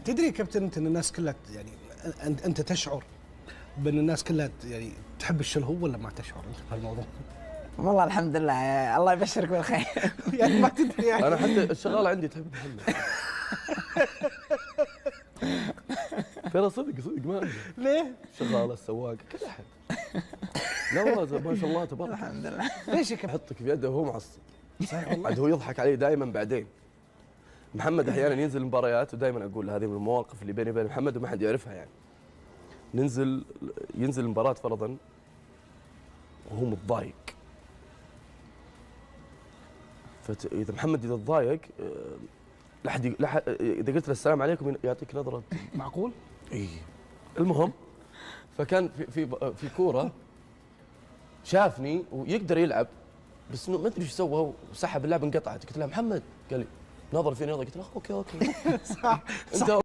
تدري يا كابتن انت ان الناس كلها يعني انت تشعر بان الناس كلها يعني تحب الشلهو ولا ما تشعر انت بهالموضوع؟ والله الحمد لله، الله يبشرك بالخير. يعني ما تدري يعني. انا حتى الشغاله عندي تحب محمد. ترى صدق ما أكذب. ليه؟ الشغاله السواق كل احد. لا والله ما شاء الله تبارك. الحمد لله. ليش يا كابتن؟ احطك في يده وهو معصب. صحيح والله. عاد هو يضحك علي دائما بعدين. محمد احيانا ينزل المباريات ودائما اقول هذه من المواقف اللي بيني وبين محمد وما حد يعرفها يعني. ينزل المباراه فرضا وهو متضايق. اذا محمد اذا تضايق اذا قلت له السلام عليكم يعطيك نظره. معقول؟ اي. المهم فكان في كوره شافني ويقدر يلعب بس انه ما ادري ايش سوى وسحب اللعبه انقطعت. قلت له محمد، قال لي نظر فيني نظر، قلت له اوكي صح. انت